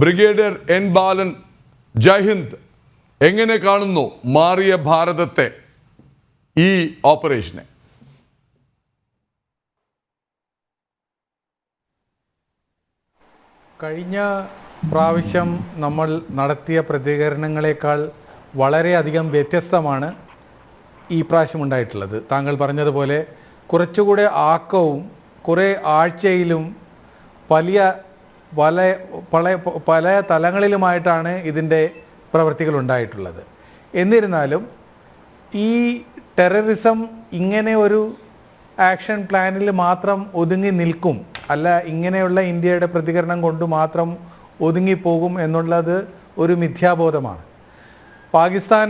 Brigadier N ബാലൻ, ജയ് ഹിന്ദ്. എങ്ങനെ കാണുന്നു മാറിയ ഭാരതത്തെ, ഈ ഓപ്പറേഷനെ? കഴിഞ്ഞ പ്രാവശ്യം നമ്മൾ നടത്തിയ പ്രതികരണങ്ങളെക്കാൾ വളരെയധികം വ്യത്യസ്തമാണ് ഈ പ്രാവശ്യം ഉണ്ടായിട്ടുള്ളത്. താങ്കൾ പറഞ്ഞതുപോലെ കുറച്ചുകൂടെ ആക്കവും കുറേ ആഴ്ചയിലും പല തലങ്ങളിലുമായിട്ടാണ് ഇതിൻ്റെ പ്രവൃത്തികൾ ഉണ്ടായിട്ടുള്ളത്. എന്നിരുന്നാലും ഈ ടെററിസം ഇങ്ങനെ ഒരു ആക്ഷൻ പ്ലാനിൽ മാത്രം ഒതുങ്ങി നിൽക്കും, അല്ല ഇങ്ങനെയുള്ള ഇന്ത്യയുടെ പ്രതികരണം കൊണ്ട് മാത്രം ഒതുങ്ങിപ്പോകും എന്നുള്ളത് ഒരു മിഥ്യാബോധമാണ്. പാകിസ്ഥാൻ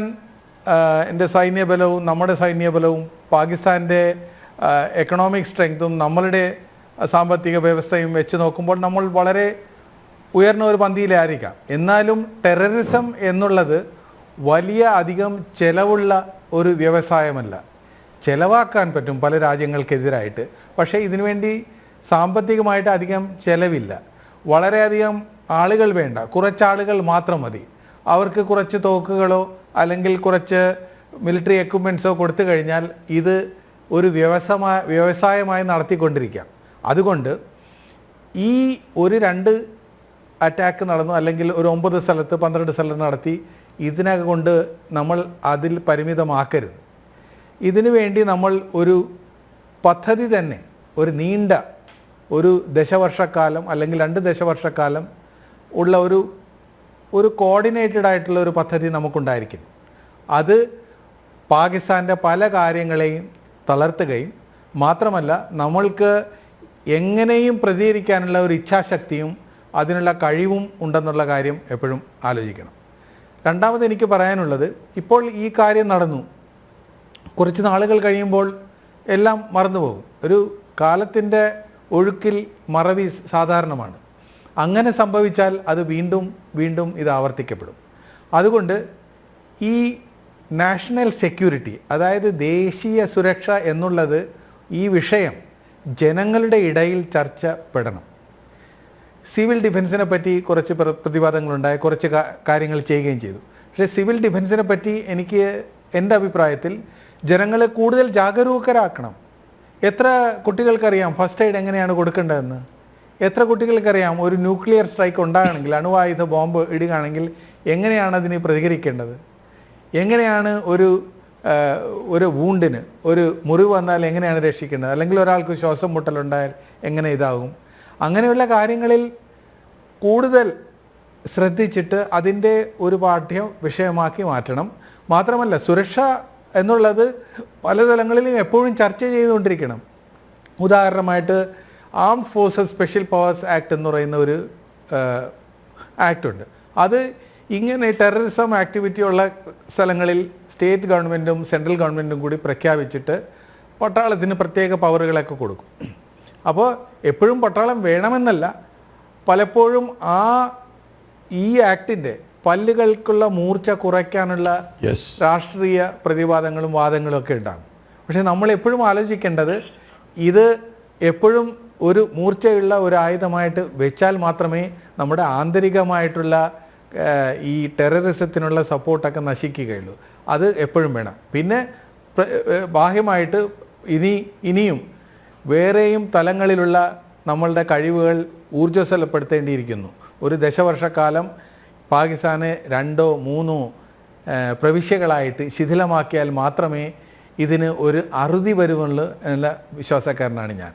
എൻ്റെ സൈന്യബലവും നമ്മുടെ സൈന്യബലവും പാകിസ്ഥാൻ്റെ എക്കണോമിക് സ്ട്രെങ്ത്തും നമ്മളുടെ സാമ്പത്തിക വ്യവസ്ഥയും വെച്ച് നോക്കുമ്പോൾ നമ്മൾ വളരെ ഉയർന്ന ഒരു പന്തിയിലായിരിക്കാം. എന്നാലും ടെററിസം എന്നുള്ളത് വലിയ അധികം ചിലവുള്ള ഒരു വ്യവസായമല്ല. ചിലവാക്കാൻ പറ്റും പല രാജ്യങ്ങൾക്കെതിരായിട്ട്, പക്ഷേ ഇതിനുവേണ്ടി സാമ്പത്തികമായിട്ട് അധികം ചിലവില്ല. വളരെയധികം ആളുകൾ വേണ്ട, കുറച്ചാളുകൾ മാത്രം മതി. അവർക്ക് കുറച്ച് തോക്കുകളോ അല്ലെങ്കിൽ കുറച്ച് മിലിറ്ററി എക്യുപ്മെൻറ്റ്സോ കൊടുത്തു കഴിഞ്ഞാൽ ഇത് ഒരു വ്യവസായമായി നടത്തിക്കൊണ്ടിരിക്കാം. അതുകൊണ്ട് ഈ ഒരു 2 അറ്റാക്ക് നടന്നു, അല്ലെങ്കിൽ ഒരു 9 സ്ഥലത്ത് 12 സ്ഥലത്ത് നടത്തി, ഇതിനകൊണ്ട് നമ്മൾ അതിൽ പരിമിതമാക്കരുത്. ഇതിനു വേണ്ടി നമ്മൾ ഒരു പദ്ധതി തന്നെ, ഒരു നീണ്ട ഒരു ദശവർഷക്കാലം അല്ലെങ്കിൽ 2 ദശവർഷക്കാലം ഉള്ള ഒരു കോർഡിനേറ്റഡ് ആയിട്ടുള്ള ഒരു പദ്ധതി നമുക്കുണ്ടായിരിക്കും. അത് പാകിസ്ഥാൻ്റെ പല കാര്യങ്ങളെയും തളർത്തുകയും മാത്രമല്ല നമ്മൾക്ക് എങ്ങനെയും പ്രതികരിക്കാനുള്ള ഒരു ഇച്ഛാശക്തിയും അതിനുള്ള കഴിവും ഉണ്ടെന്നുള്ള കാര്യം എപ്പോഴും ആലോചിക്കണം. രണ്ടാമത് എനിക്ക് പറയാനുള്ളത്, ഇപ്പോൾ ഈ കാര്യം നടന്നു, കുറച്ച് നാളുകൾ കഴിയുമ്പോൾ എല്ലാം മറന്നുപോകും. ഒരു കാലത്തിൻ്റെ ഒഴുക്കിൽ മറവി സാധാരണമാണ്. അങ്ങനെ സംഭവിച്ചാൽ അത് വീണ്ടും വീണ്ടും ഇത് ആവർത്തിക്കപ്പെടും. അതുകൊണ്ട് ഈ നാഷണൽ സെക്യൂരിറ്റി, അതായത് ദേശീയ സുരക്ഷ എന്നുള്ളത്, ഈ വിഷയം ജനങ്ങളുടെ ഇടയിൽ ചർച്ചപ്പെടണം. സിവിൽ ഡിഫൻസിനെ പറ്റി കുറച്ച് പ്രതിവാദങ്ങളുണ്ടായി, കുറച്ച് കാര്യങ്ങൾ ചെയ്യുകയും ചെയ്തു. പക്ഷേ സിവിൽ ഡിഫൻസിനെ പറ്റി എൻ്റെ അഭിപ്രായത്തിൽ ജനങ്ങളെ കൂടുതൽ ജാഗരൂകരാക്കണം. എത്ര കുട്ടികൾക്കറിയാം ഫസ്റ്റ് എയ്ഡ് എങ്ങനെയാണ് കൊടുക്കേണ്ടതെന്ന്? എത്ര കുട്ടികൾക്കറിയാം ഒരു ന്യൂക്ലിയർ സ്ട്രൈക്ക് ഉണ്ടാകണമെങ്കിൽ, അണുവായുധ ബോംബ് ഇടുകയാണെങ്കിൽ എങ്ങനെയാണ് അതിന് പ്രതികരിക്കേണ്ടത്? എങ്ങനെയാണ് ഒരു വൂണ്ടിന്, ഒരു മുറിവ് വന്നാൽ എങ്ങനെയാണ് രക്ഷിക്കേണ്ടത്? അല്ലെങ്കിൽ ഒരാൾക്ക് ശ്വാസം മുട്ടലുണ്ടായാൽ എങ്ങനെ ഇതാകും? അങ്ങനെയുള്ള കാര്യങ്ങളിൽ കൂടുതൽ ശ്രദ്ധിച്ചിട്ട് അതിൻ്റെ ഒരു പാഠ്യ വിഷയമാക്കി മാറ്റണം. മാത്രമല്ല സുരക്ഷ എന്നുള്ളത് പല തലങ്ങളിലും എപ്പോഴും ചർച്ച ചെയ്തുകൊണ്ടിരിക്കണം. ഉദാഹരണമായിട്ട് armed forces special powers act എന്ന് പറയുന്ന ഒരു ആക്ടുണ്ട്. അത് ഇങ്ങനെ ടെററിസം ആക്ടിവിറ്റി ഉള്ള സ്ഥലങ്ങളിൽ സ്റ്റേറ്റ് ഗവൺമെൻറ്റും സെൻട്രൽ ഗവൺമെൻറ്റും കൂടി പ്രഖ്യാപിച്ചിട്ട് പട്ടാളത്തിന് പ്രത്യേക പവറുകളൊക്കെ കൊടുക്കും. അപ്പോൾ എപ്പോഴും പട്ടാളം വേണമെന്നല്ല, പലപ്പോഴും ഈ ആക്ടിൻ്റെ പല്ലുകൾക്കുള്ള മൂർച്ച കുറയ്ക്കാനുള്ള രാഷ്ട്രീയ പ്രതിവാദങ്ങളും വാദങ്ങളും ഒക്കെ ഉണ്ടാകും. പക്ഷേ നമ്മളെപ്പോഴും ആലോചിക്കേണ്ടത്, ഇത് എപ്പോഴും ഒരു മൂർച്ചയുള്ള ഒരു ആയുധമായിട്ട് വെച്ചാൽ മാത്രമേ നമ്മുടെ ആന്തരികമായിട്ടുള്ള ഈ ടെററിസത്തിനുള്ള സപ്പോർട്ടൊക്കെ നശിക്കുകയുള്ളൂ. അത് എപ്പോഴും വേണം. പിന്നെ ബാഹ്യമായിട്ട് ഇനിയും വേറെയും തലങ്ങളിലുള്ള നമ്മളുടെ കഴിവുകൾ ഊർജ്ജസ്വലപ്പെടുത്തേണ്ടിയിരിക്കുന്നു. ഒരു ദശവർഷക്കാലം പാകിസ്ഥാനെ 2 3 പ്രവിശ്യകളായിട്ട് ശിഥിലമാക്കിയാൽ മാത്രമേ ഇതിന് ഒരു അറുതി വരുവുള്ളൂ എന്നുള്ള വിശ്വാസക്കാരനാണ് ഞാൻ.